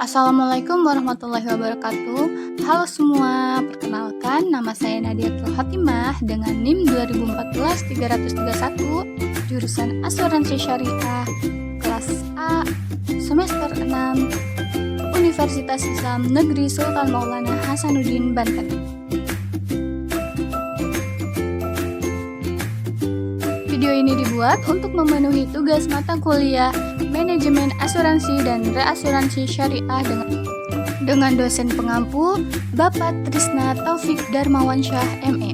Assalamualaikum warahmatullahi wabarakatuh. Halo semua, perkenalkan nama saya Nadiatul Hatimah dengan NIM 2014-331, jurusan Asuransi Syariah, kelas A, semester 6, Universitas Islam Negeri Sultan Maulana Hasanuddin, Banten. Video ini dibuat untuk memenuhi tugas mata kuliah Manajemen Asuransi dan Reasuransi Syariah dengan dosen pengampu Bapak Trisna Taufik Darmawansyah ME.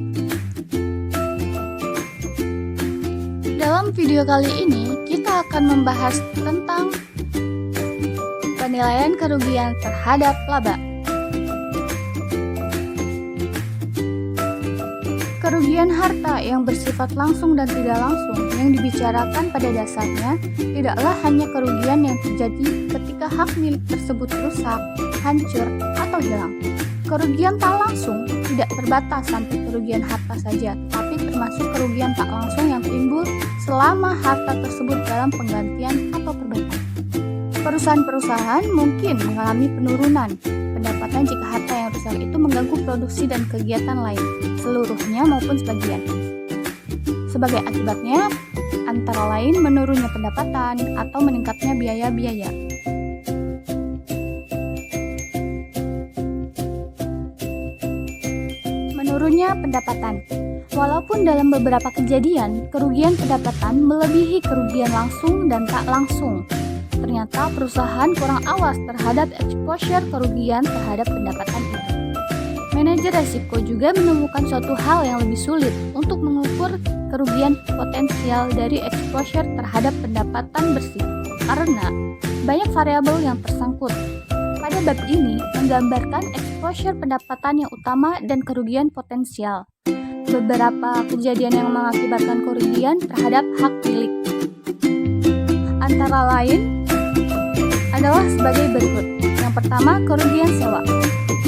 Dalam video kali ini kita akan membahas tentang penilaian kerugian terhadap laba. Kerugian harta yang bersifat langsung dan tidak langsung yang dibicarakan pada dasarnya tidaklah hanya kerugian yang terjadi ketika hak milik tersebut rusak, hancur, atau hilang. Kerugian tak langsung tidak terbatas sampai kerugian harta saja, tetapi termasuk kerugian tak langsung yang timbul selama harta tersebut dalam penggantian atau perbaikan. Perusahaan-perusahaan mungkin mengalami penurunan pendapatan jika harta yang rusak itu mengganggu produksi dan kegiatan lain, seluruhnya maupun sebagian. Sebagai akibatnya, antara lain menurunnya pendapatan atau meningkatnya biaya-biaya. Menurunnya pendapatan. Walaupun dalam beberapa kejadian, kerugian pendapatan melebihi kerugian langsung dan tak langsung, ternyata perusahaan kurang awas terhadap exposure kerugian terhadap pendapatan itu. Manajer resiko juga menemukan suatu hal yang lebih sulit untuk mengukur kerugian potensial dari exposure terhadap pendapatan bersih, karena banyak variabel yang tersangkut. Pada bab ini menggambarkan exposure pendapatan yang utama dan kerugian potensial. Beberapa kejadian yang mengakibatkan kerugian terhadap hak milik antara lain adalah sebagai berikut. Yang pertama, kerugian sewa.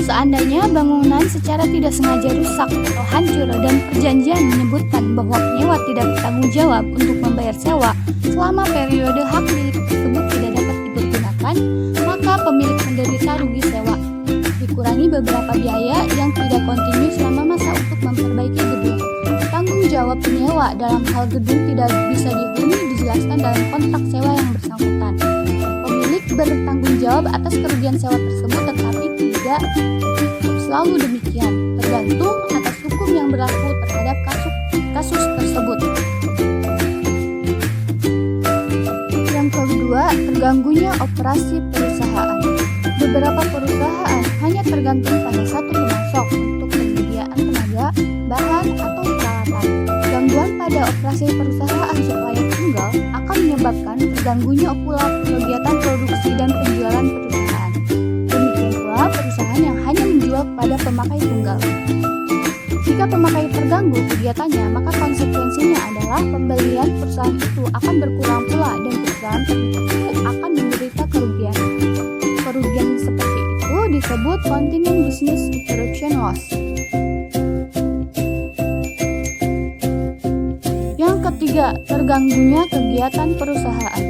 Seandainya bangunan secara tidak sengaja rusak atau hancur dan perjanjian menyebutkan bahwa penyewa tidak bertanggung jawab untuk membayar sewa selama periode hak milik tersebut tidak dapat dipergunakan, maka pemilik menderita rugi sewa. Dikurangi beberapa biaya yang tidak kontinu selama masa untuk memperbaiki gedung. Tanggung jawab penyewa dalam hal gedung tidak bisa dihuni dijelaskan dalam kontrak sewa yang bersangkutan. Pemilik bertanggung jawab atas kerugian sewa tersebut, tetapi tidak selalu demikian, tergantung atas hukum yang berlaku terhadap kasus tersebut. Yang kedua, terganggunya operasi perusahaan. Beberapa perusahaan hanya tergantung pada satu pemasok untuk penyediaan tenaga, bahan, atau peralatan. Gangguan pada operasi perusahaan supplier tunggal akan menyebabkan terganggunya pula kegiatan produksi dan penjualan perusahaan. Demikian pula perusahaan yang hanya menjual kepada pemakai tunggal. Jika pemakai terganggu kegiatannya, maka konsekuensinya adalah pembelian perusahaan itu akan berkurang pula dan perusahaan itu akan menderita kerugian. Kerugian seperti itu disebut continuing business interruption loss. Yang ketiga, terganggunya kegiatan perusahaan.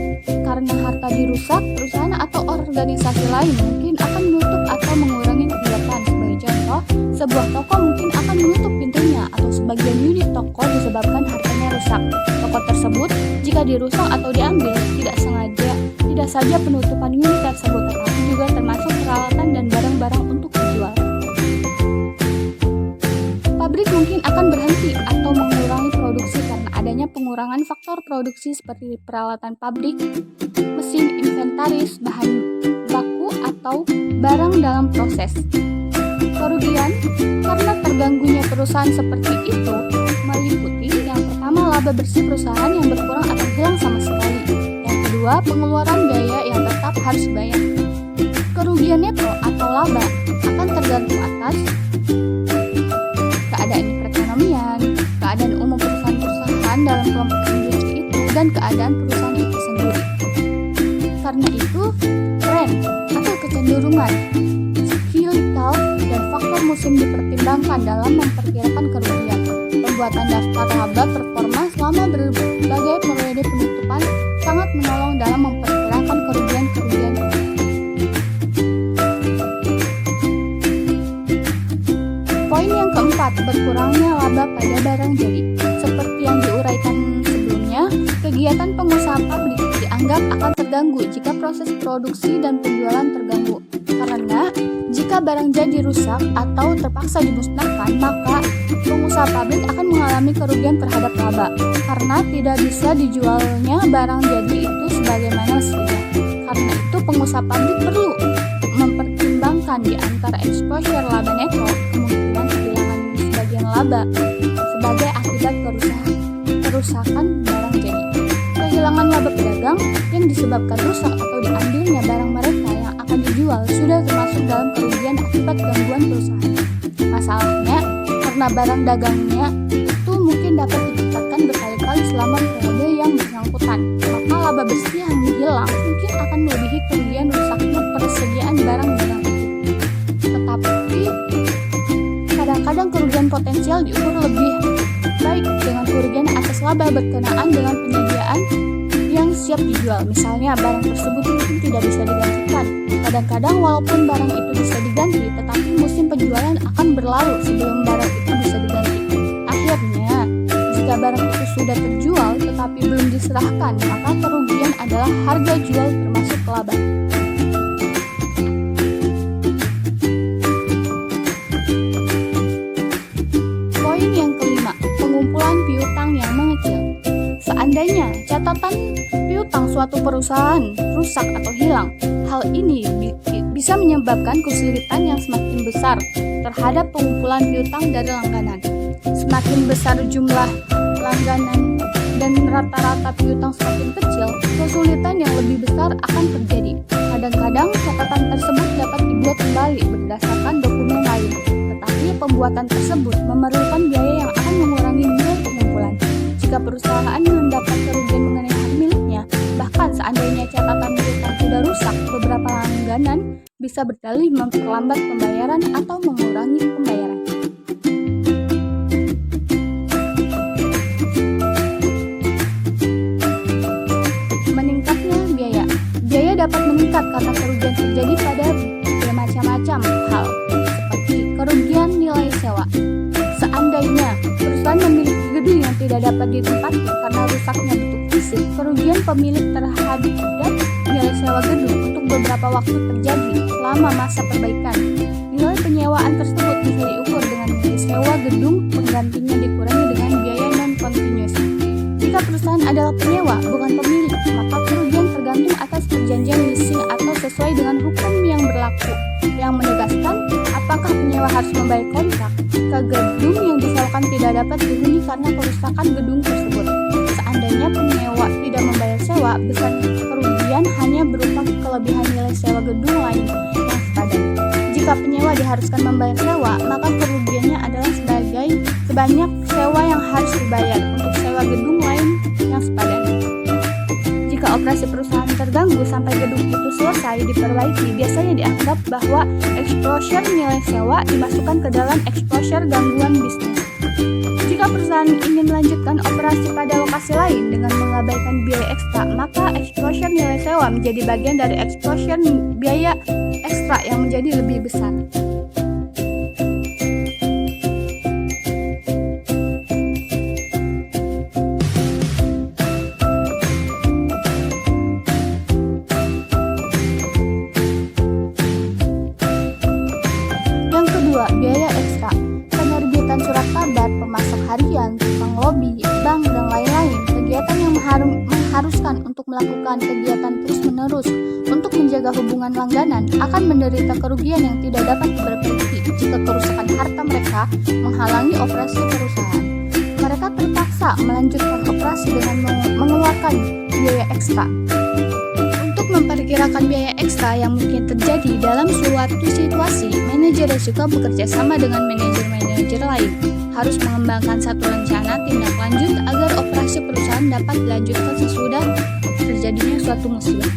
Karena harta dirusak, perusahaan atau organisasi lain mungkin akan menutup atau mengurangi kegiatan. Sebagai contoh, sebuah toko mungkin akan menutup pintunya atau sebagian unit toko disebabkan hartanya rusak. Toko tersebut, jika dirusak atau diambil tidak saja penutupan unit tersebut, tetapi juga termasuk peralatan dan barang-barang untuk dijual. Pabrik mungkin akan berhenti atau mengurangi produksi karena adanya pengurangan faktor produksi seperti peralatan pabrik, mesin, inventaris, bahan baku, atau barang dalam proses. Kerugian karena terganggunya perusahaan seperti itu meliputi yang pertama, laba bersih perusahaan yang berkurang atau hilang sama sekali. Yang kedua, pengeluaran biaya yang tetap harus bayar. Kerugian neto atau laba akan tergantung atas keadaan perekonomian, keadaan umum perusahaan-perusahaan dalam kelompok industri itu, dan keadaan perusahaan itu sendiri. Karena itu, tren atau kecenderungan, siklikal, dan faktor musim dipertimbangkan dalam memperkirakan kerugian. Pembuatan daftar laba performa selama berbagai periode penutupan sangat menolong dalam memperkirakan kerugian-kerugian. 4. Berkurangnya laba pada barang jadi. Seperti yang diuraikan sebelumnya, kegiatan pengusaha pabrik dianggap akan terganggu jika proses produksi dan penjualan terganggu. Karena jika barang jadi rusak atau terpaksa dimusnahkan, maka pengusaha pabrik akan mengalami kerugian terhadap laba karena tidak bisa dijualnya barang jadi itu sebagaimana mestinya. Karena itu pengusaha pabrik perlu mempertimbangkan di antara exposure laba neto, kemungkinan kehilangan sebagian laba sebagai akibat kerusakan barang jadi. Kehilangan laba pedagang yang disebabkan rusak atau diambilnya barang mereka yang akan dijual sudah termasuk dalam kerugian akibat gangguan perusahaan. Masalahnya, karena barang dagangnya itu mungkin dapat ditingkatkan berkali-kali selama periode yang bersangkutan, maka laba bersih yang hilang mungkin akan melebihi kerugian rusaknya persediaan barang dagang itu. Tetapi, kadang-kadang kerugian potensial diukur lebih baik dengan kerugian atas laba berkenaan dengan penyediaan yang siap dijual. Misalnya, barang tersebut mungkin tidak bisa digantikan. Kadang-kadang walaupun barang itu bisa diganti, tetapi musim penjualan akan berlalu sebelum barang itu bisa diganti. Akhirnya, jika barang itu sudah terjual tetapi belum diserahkan, maka kerugian adalah harga jual termasuk laba. Poin yang kelima, pengumpulan piutang yang mengecil. Seandainya catatan piutang suatu perusahaan rusak atau hilang, hal ini bisa menyebabkan kesulitan yang semakin besar terhadap pengumpulan piutang dari langganan. Semakin besar jumlah langganan dan rata-rata piutang semakin kecil, kesulitan yang lebih besar akan terjadi. Kadang-kadang catatan tersebut dapat dibuat kembali berdasarkan dokumen lain, tetapi pembuatan tersebut memerlukan biaya yang akan mengurangi nilai pengumpulan. Jika perusahaan mendapat kerugian mengenai hak miliknya, bahkan seandainya catatan piutang sudah rusak, beberapa langganan bisa berdalih memperlambat pembayaran atau mengurangi pembayaran. Meningkatnya biaya. Biaya dapat meningkat karena kerugian terjadi pada bermacam-macam hal, seperti kerugian nilai sewa. Seandainya perusahaan memiliki gedung yang tidak dapat ditempati karena rusaknya bentuk fisik, kerugian pemilik terhadap nilai sewa gedung untuk beberapa waktu terjadi selama masa perbaikan. Nilai penyewaan tersebut bisa diukur dengan nilai sewa gedung penggantinya dikurangi dengan biaya non-continuous. Jika perusahaan adalah penyewa, bukan pemilik, maka kerugian tergantung atas perjanjian leasing atau sesuai dengan hukum yang berlaku, yang menegaskan apakah penyewa harus membayar kontrak jika gedung yang disewakan tidak dapat dihuni karena kerusakan gedung tersebut. Seandainya penyewa tidak membayar sewa, besar kerugian hanya berupa kelebihan nilai sewa gedung lain yang sepadan. Jika penyewa diharuskan membayar sewa, maka kerugiannya adalah sebanyak sewa yang harus dibayar untuk sewa gedung lain yang sepadan. Jika operasi perusahaan terganggu sampai gedung itu selesai diperbaiki, biasanya dianggap bahwa exposure nilai sewa dimasukkan ke dalam exposure gangguan bisnis. Jika perusahaan ingin melanjutkan operasi pada lokasi lain dengan mengabaikan biaya ekstra, maka exposure nilai sewa menjadi bagian dari exposure biaya ekstra yang menjadi lebih besar. Yang kedua, biaya ekstra. Penerbitan surat kabar, pemasok harian, tukang lobi, bank, dan lain-lain. Kegiatan yang mengharuskan untuk melakukan kegiatan terus-menerus untuk menjaga hubungan langganan akan menderita kerugian yang tidak dapat diperbaiki jika kerusakan harta mereka menghalangi operasi perusahaan. Mereka terpaksa melanjutkan operasi dengan mengeluarkan biaya ekstra. Untuk memperkirakan biaya ekstra yang mungkin terjadi dalam suatu situasi, manajer risiko bekerja sama dengan manajer lain, harus mengembangkan satu rencana tindak lanjut agar operasi perusahaan dapat dilanjutkan sesudah terjadinya suatu musibah.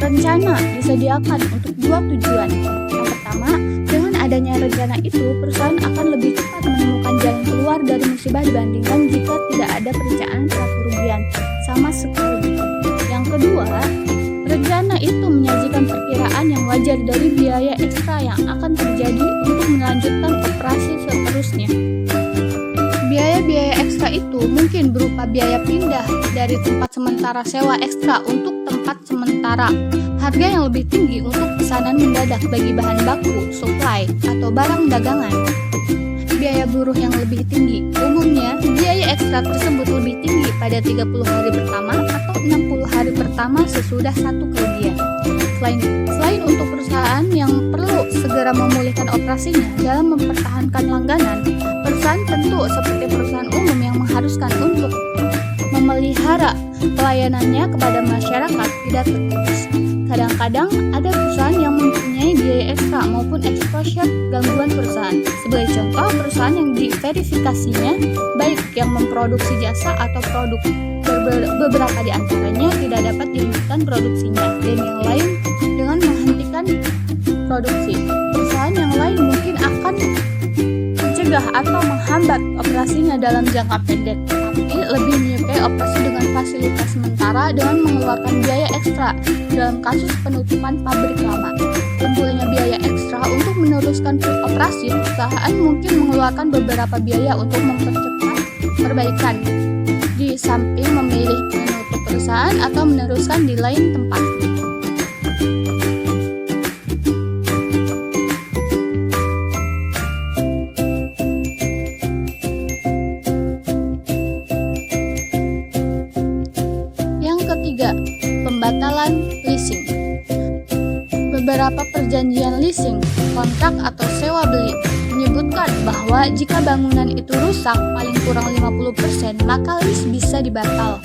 Rencana disediakan untuk dua tujuan. Yang pertama, dengan adanya rencana itu, perusahaan akan lebih cepat menemukan jalan keluar dari musibah dibandingkan jika tidak ada perencanaan kerugian sama sekali. Yang kedua, rencana itu menyajikan perkiraan yang wajar dari biaya ekstra yang akan terjadi untuk melanjutkan operasi berupa biaya pindah dari tempat sementara sewa ekstra untuk tempat sementara, harga yang lebih tinggi untuk pesanan mendadak bagi bahan baku, supply, atau barang dagangan. Biaya buruh yang lebih tinggi. Umumnya, biaya ekstra tersebut lebih tinggi pada 30 hari pertama atau 60 hari pertama sesudah satu kerugian. Selain untuk perusahaan yang perlu segera memulihkan operasinya dalam mempertahankan langganan, perusahaan tentu seperti perusahaan umum yang mengharuskan untuk memelihara pelayanannya kepada masyarakat tidak terputus. Kadang-kadang ada perusahaan yang mempunyai biaya ekstra maupun exposure gangguan perusahaan. Sebagai contoh, perusahaan yang diverifikasinya baik yang memproduksi jasa atau produk. Beberapa di antaranya tidak dapat dilanjutkan produksinya dan yang lain dengan menghentikan produksi. Perusahaan yang lain mungkin akan mencegah atau menghambat operasinya dalam jangka pendek, tapi lebih menyukai operasi dengan fasilitas sementara dengan mengeluarkan biaya ekstra dalam kasus penutupan pabrik lama. Lemburnya biaya ekstra untuk meneruskan operasi, perusahaan mungkin mengeluarkan beberapa biaya untuk mempercepat perbaikan, di samping memilih menutup perusahaan atau meneruskan di lain tempat. Ketiga, pembatalan leasing. Beberapa perjanjian leasing, kontrak atau sewa beli menyebutkan bahwa jika bangunan itu rusak paling kurang 50%, maka lease bisa dibatal,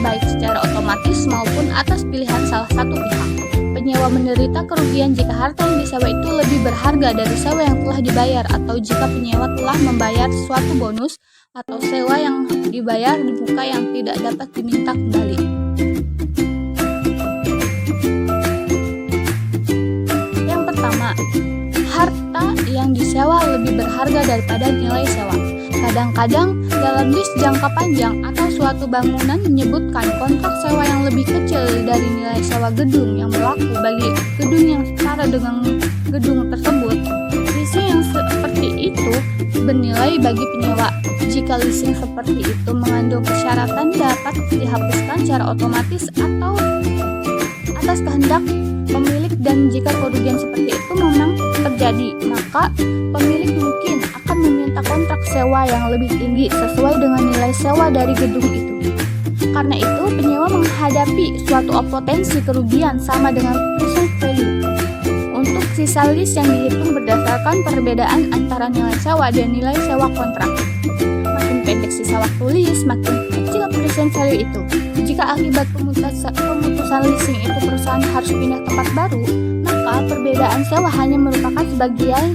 baik secara otomatis maupun atas pilihan salah satu pihak. Penyewa menderita kerugian jika harta yang disewa itu lebih berharga dari sewa yang telah dibayar, atau jika penyewa telah membayar suatu bonus atau sewa yang dibayar di muka yang tidak dapat diminta kembali. Harta yang disewa lebih berharga daripada nilai sewa. Kadang-kadang dalam list jangka panjang atau suatu bangunan menyebutkan kontrak sewa yang lebih kecil dari nilai sewa gedung yang berlaku bagi gedung yang setara dengan gedung tersebut. Leasing yang seperti itu bernilai bagi penyewa. Jika leasing seperti itu mengandung persyaratan dapat dihapuskan secara otomatis atau atas kehendak pemilik, dan jika kerugian seperti itu memang terjadi, maka pemilik mungkin akan meminta kontrak sewa yang lebih tinggi sesuai dengan nilai sewa dari gedung itu. Karena itu, penyewa menghadapi suatu potensi kerugian sama dengan present value. Untuk sisa lease yang dihitung berdasarkan perbedaan antara nilai sewa dan nilai sewa kontrak. Makin pendek sisa waktu lease, makin kecil present value itu. Jika akibat pemutusan leasing itu perusahaan harus pindah tempat baru, maka perbedaan sewa hanya merupakan sebagian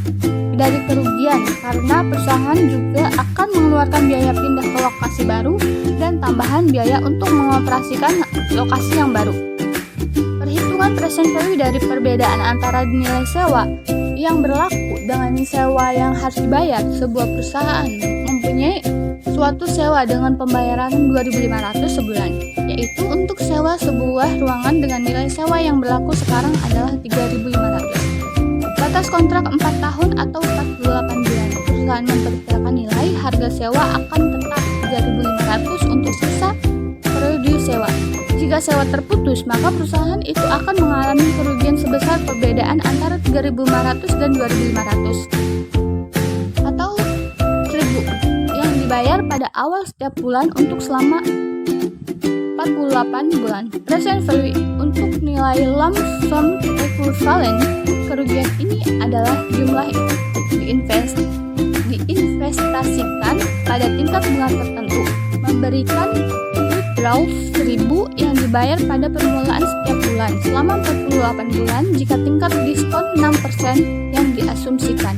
dari kerugian, karena perusahaan juga akan mengeluarkan biaya pindah ke lokasi baru dan tambahan biaya untuk mengoperasikan lokasi yang baru. Perhitungan present value dari perbedaan antara nilai sewa yang berlaku dengan sewa yang harus dibayar. Sebuah perusahaan mempunyai suatu sewa dengan pembayaran 2.500 sebulan, yaitu untuk sewa sebuah ruangan dengan nilai sewa yang berlaku sekarang adalah 3.500. Batas kontrak 4 tahun atau 48 bulan. Perusahaan memperkirakan nilai harga sewa akan tetap 3.500 untuk sisa periode sewa. Jika sewa terputus, maka perusahaan itu akan mengalami kerugian sebesar perbedaan antara 3.500 dan 2.500 atau 1.000 yang dibayar pada awal setiap bulan untuk selama 48 bulan. Present value untuk nilai lump sum equivalent. Kerugian ini adalah jumlah diinvestasikan pada tingkat bulan tertentu, memberikan withdrawal 1.000 yang dibayar pada permulaan setiap bulan selama 48 bulan jika tingkat diskon 6% yang diasumsikan.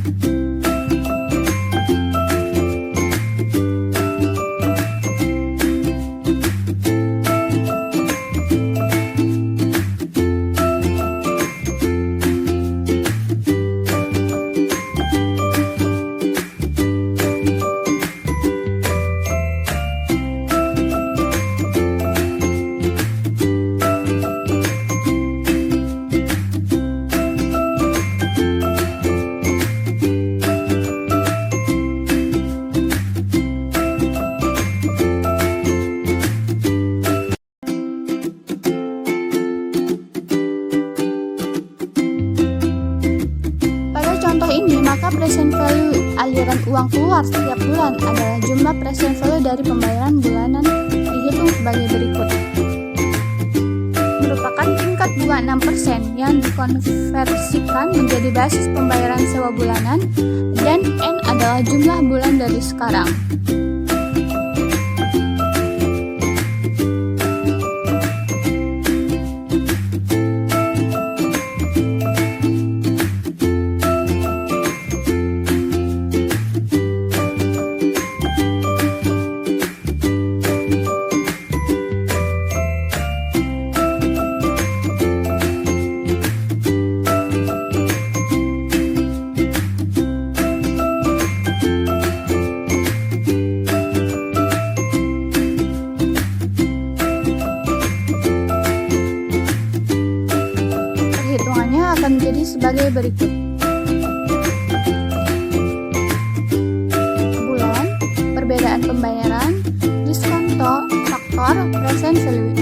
Jika present value aliran uang keluar setiap bulan adalah jumlah present value dari pembayaran bulanan dihitung sebagai berikut. Merupakan tingkat bunga 6% yang dikonversikan menjadi basis pembayaran sewa bulanan, dan N adalah jumlah bulan dari sekarang. Akan menjadi sebagai berikut. Bulan, perbedaan pembayaran, diskonto, faktor, present value.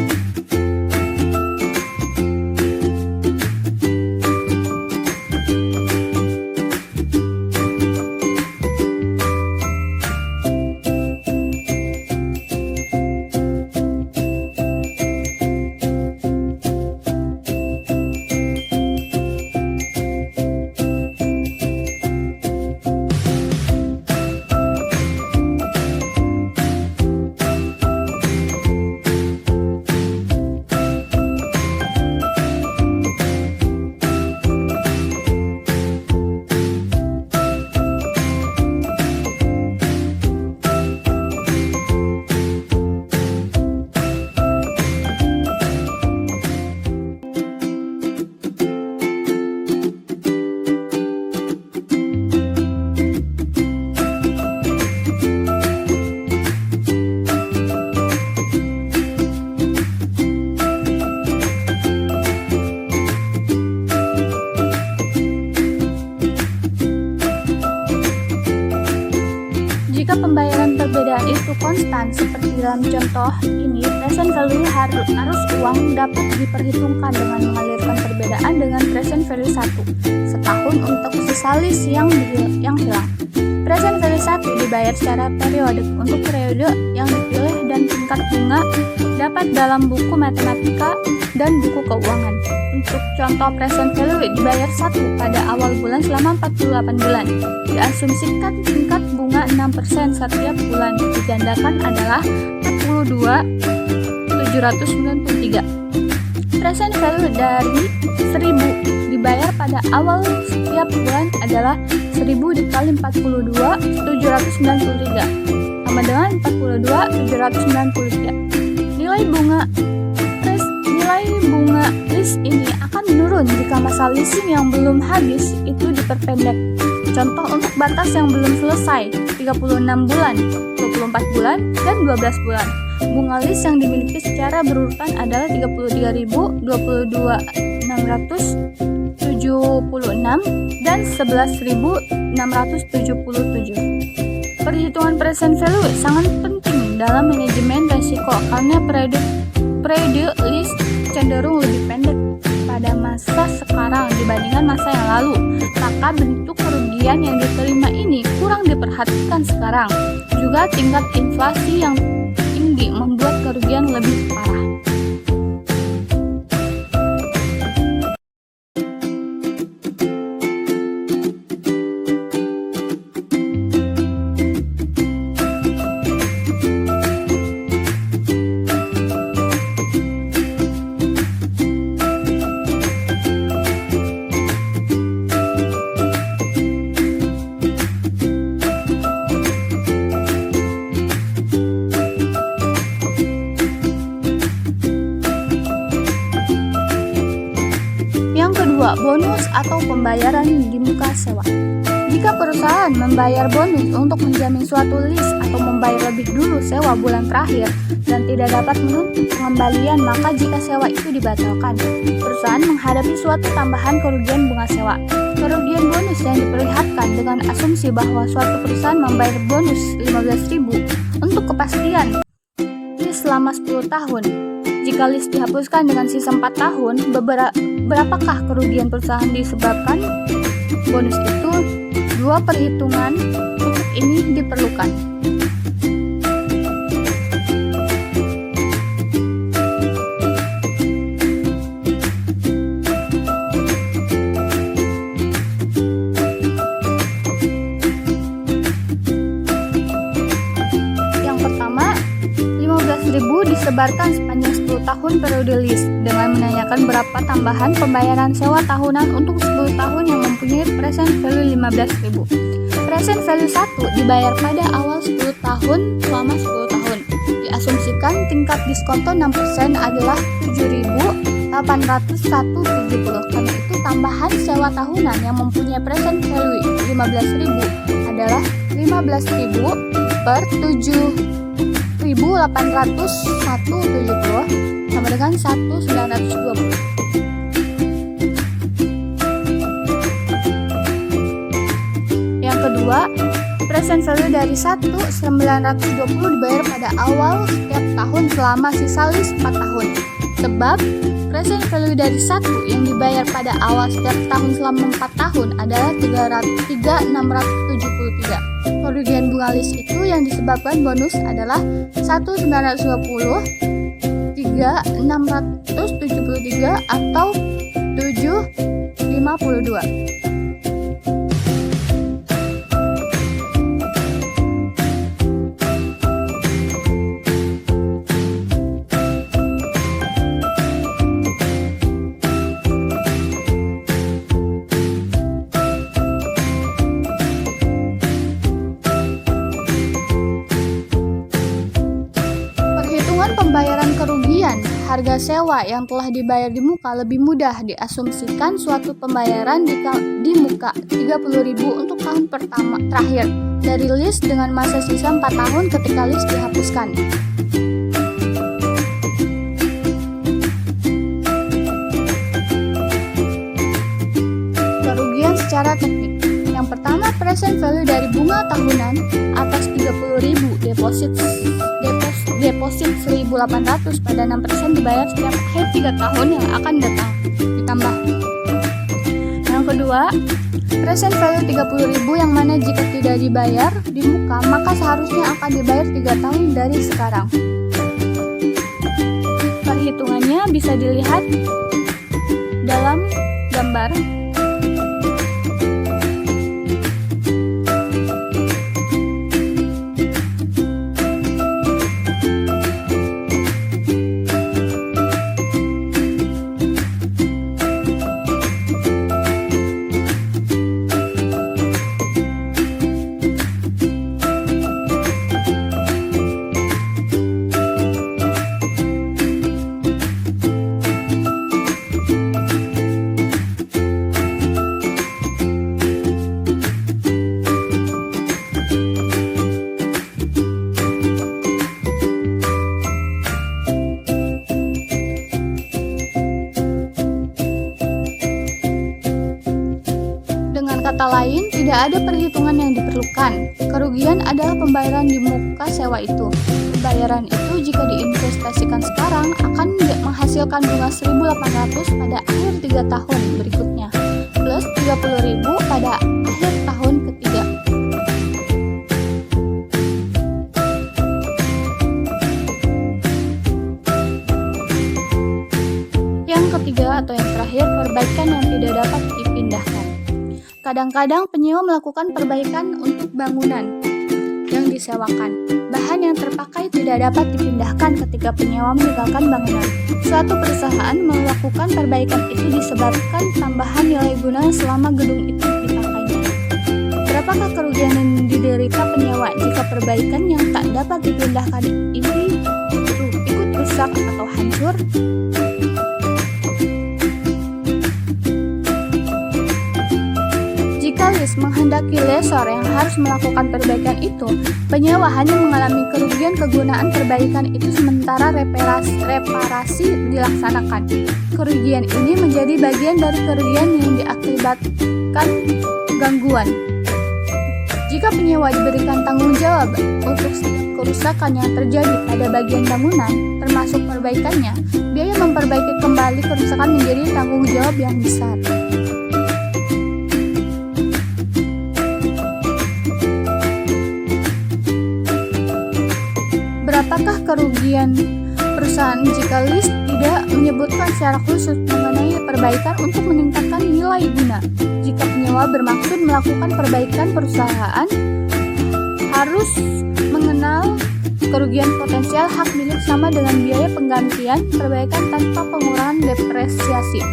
Jika pembayaran perbedaan itu konstan seperti dalam contoh ini, present value arus uang dapat diperhitungkan dengan mengalirkan perbedaan dengan present value 1 setahun untuk sisa list yang hilang. Present value 1 dibayar secara periodik untuk periode yang dipilih, dan tingkat bunga dapat dalam buku matematika dan buku keuangan. Untuk contoh present value dibayar 1 pada awal bulan selama 48 bulan. Diasumsikan tingkat bunga 6% setiap bulan. Digandakan adalah 42.793. Present value dari 1000 dibayar pada awal setiap bulan adalah 1000 dikali 42.793 sama dengan 42.793. Nilai bunga list ini akan menurun jika masa leasing yang belum habis itu diperpendek. Contoh untuk batas yang belum selesai 36 bulan, 24 bulan, dan 12 bulan. Bunga list yang dimiliki secara berurutan adalah 33.000, 22.676, dan 11.677. Perhitungan present value sangat penting dalam manajemen risiko karena periode list cenderung lebih pendek pada masa sekarang dibandingkan masa yang lalu, maka bentuk kerugian yang diterima ini kurang diperhatikan sekarang. Juga tingkat inflasi yang tinggi membuat kerugian lebih parah. Kedua, bonus atau pembayaran di muka sewa. Jika perusahaan membayar bonus untuk menjamin suatu lease atau membayar lebih dulu sewa bulan terakhir dan tidak dapat menuntut pengembalian, maka jika sewa itu dibatalkan, perusahaan menghadapi suatu tambahan kerugian bunga sewa. Kerugian bonus yang diperlihatkan dengan asumsi bahwa suatu perusahaan membayar bonus 15.000 untuk kepastian lease selama 10 tahun. Jika list dihapuskan dengan sisa 4 tahun, berapakah kerugian perusahaan disebabkan bonus itu? Dua perhitungan untuk ini diperlukan. Yang pertama, 15.000 disebarkan sepanjang 10 tahun periode lease dengan menanyakan berapa tambahan pembayaran sewa tahunan untuk 10 tahun yang mempunyai present value 15.000. Present value 1 dibayar pada awal 10 tahun selama 10 tahun. Diasumsikan tingkat diskonto 6% adalah 7.801,70. Karena itu tambahan sewa tahunan yang mempunyai present value 15.000 adalah 15.000 per 7.801,70 sama dengan 1.920. Yang kedua, present value dari 1.920 dibayar pada awal setiap tahun selama sisa lease 4 tahun. Sebab present value dari 1 yang dibayar pada awal setiap tahun selama 4 tahun adalah 3.673. Kerugian bunga lease itu yang disebabkan bonus adalah 1.920, 3.673 atau 7.52. Pembayaran kerugian harga sewa yang telah dibayar di muka lebih mudah. Diasumsikan suatu pembayaran di muka 30.000 untuk tahun pertama terakhir dari lease dengan masa sisa 4 tahun ketika lease dihapuskan. Kerugian secara teknik. Yang pertama, present value dari bunga tahunan atas 30.000 deposit 1.800 pada 6% dibayar setiap akhir 3 tahun yang akan datang ditambah. Yang kedua, present value 30.000 yang mana jika tidak dibayar di muka maka seharusnya akan dibayar 3 tahun dari sekarang. Perhitungannya bisa dilihat dalam gambar. Kata lain, tidak ada perhitungan yang diperlukan. Kerugian adalah pembayaran di muka sewa itu. Pembayaran itu jika diinvestasikan sekarang akan menghasilkan bunga 1.800 pada akhir 3 tahun berikutnya, plus 30.000 pada akhir tahun ketiga. Yang ketiga atau yang terakhir, perbaikan yang tidak dapat dipindahkan. Kadang-kadang penyewa melakukan perbaikan untuk bangunan yang disewakan. Bahan yang terpakai tidak dapat dipindahkan ketika penyewa meninggalkan bangunan. Suatu perusahaan melakukan perbaikan itu disebabkan tambahan nilai guna selama gedung itu dipakainya. Berapakah kerugian yang diderita penyewa jika perbaikan yang tak dapat dipindahkan ini ikut rusak atau hancur? Jika lease menghendaki lessor yang harus melakukan perbaikan itu, penyewa hanya mengalami kerugian kegunaan perbaikan itu sementara reparasi dilaksanakan. Kerugian ini menjadi bagian dari kerugian yang diakibatkan gangguan. Jika penyewa diberikan tanggung jawab untuk setiap kerusakan yang terjadi pada bagian bangunan, termasuk perbaikannya, biaya memperbaiki kembali kerusakan menjadi tanggung jawab yang besar. kerugian perusahaan jika list tidak menyebutkan secara khusus mengenai perbaikan untuk meningkatkan nilai guna. Jika penyewa bermaksud melakukan perbaikan, perusahaan harus mengenal kerugian potensial hak milik sama dengan biaya penggantian perbaikan tanpa pengurangan depresiasi.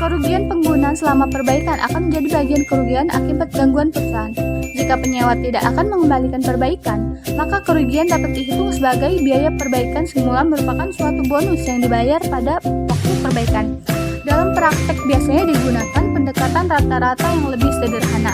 Kerugian penggunaan selama perbaikan akan menjadi bagian kerugian akibat gangguan perusahaan. Jika penyewa tidak akan mengembalikan perbaikan, maka kerugian dapat dihitung sebagai biaya perbaikan semula merupakan suatu bonus yang dibayar pada waktu perbaikan. Dalam praktek biasanya digunakan pendekatan rata-rata yang lebih sederhana.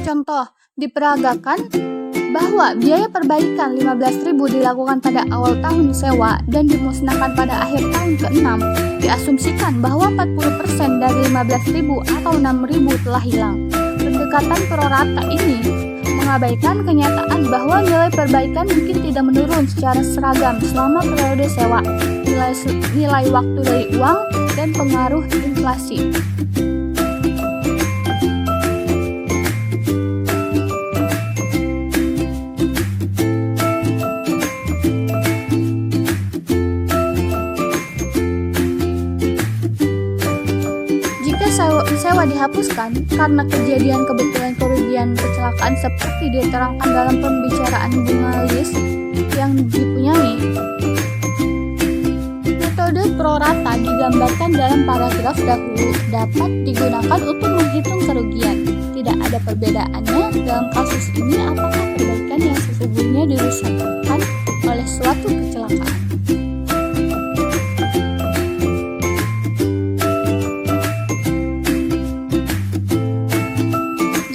Contoh, diperagakan bahwa biaya perbaikan 15.000 dilakukan pada awal tahun sewa dan dimusnahkan pada akhir tahun ke-6. Diasumsikan bahwa 40% dari 15.000 atau 6.000 telah hilang. Pendekatan prorata ini mengabaikan kenyataan bahwa nilai perbaikan mungkin tidak menurun secara seragam selama periode sewa, nilai waktu dari uang, dan pengaruh inflasi. Sewa dihapuskan karena kejadian kebetulan kerugian kecelakaan seperti diterangkan dalam pembicaraan bunga list yang dipunyai. Metode prorata digambarkan dalam paragraf dahulu dapat digunakan untuk menghitung kerugian. Tidak ada perbedaannya dalam kasus ini apakah perbaikan yang sesungguhnya dirusakkan oleh suatu kecelakaan.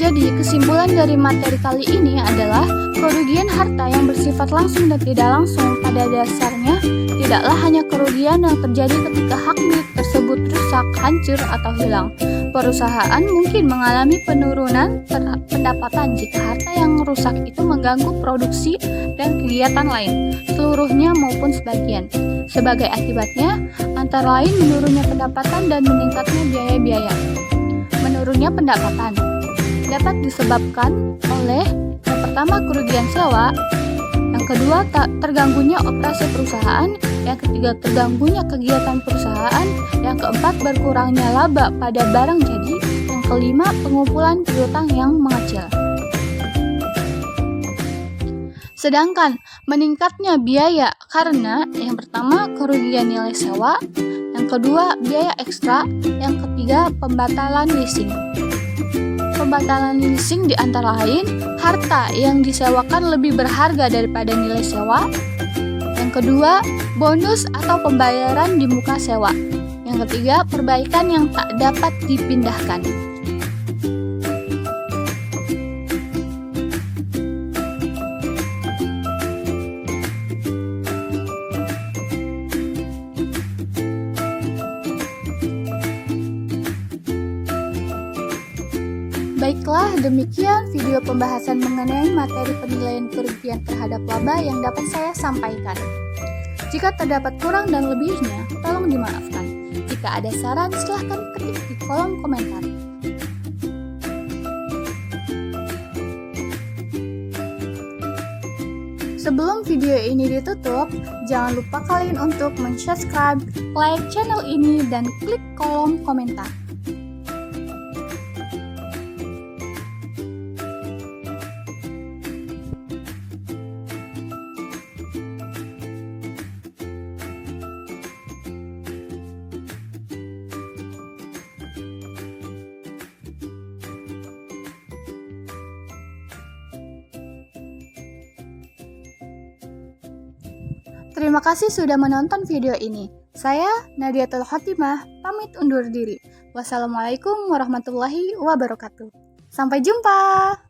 Jadi, kesimpulan dari materi kali ini adalah kerugian harta yang bersifat langsung dan tidak langsung pada dasarnya tidaklah hanya kerugian yang terjadi ketika hak milik tersebut rusak, hancur, atau hilang. Perusahaan mungkin mengalami penurunan pendapatan jika harta yang rusak itu mengganggu produksi dan kegiatan lain, seluruhnya maupun sebagian. Sebagai akibatnya, antara lain menurunnya pendapatan dan meningkatnya biaya-biaya. Menurunnya pendapatan dapat disebabkan oleh yang pertama kerugian sewa, yang kedua terganggunya operasi perusahaan, yang ketiga terganggunya kegiatan perusahaan, yang keempat berkurangnya laba pada barang jadi, yang kelima pengumpulan piutang yang mengecil. Sedangkan meningkatnya biaya karena yang pertama kerugian nilai sewa, yang kedua biaya ekstra, yang ketiga pembatalan leasing. Pembatalan leasing di antara lain, harta yang disewakan lebih berharga daripada nilai sewa. Yang kedua, bonus atau pembayaran di muka sewa. Yang ketiga, perbaikan yang tak dapat dipindahkan. Baiklah, demikian video pembahasan mengenai materi penilaian kerugian terhadap laba yang dapat saya sampaikan. Jika terdapat kurang dan lebihnya, tolong dimaafkan. Jika ada saran, silahkan ketik di kolom komentar. Sebelum video ini ditutup, jangan lupa kalian untuk subscribe, like channel ini, dan klik kolom komentar. Terima kasih sudah menonton video ini. Saya Nadiatul Khotimah, pamit undur diri. Wassalamualaikum warahmatullahi wabarakatuh. Sampai jumpa.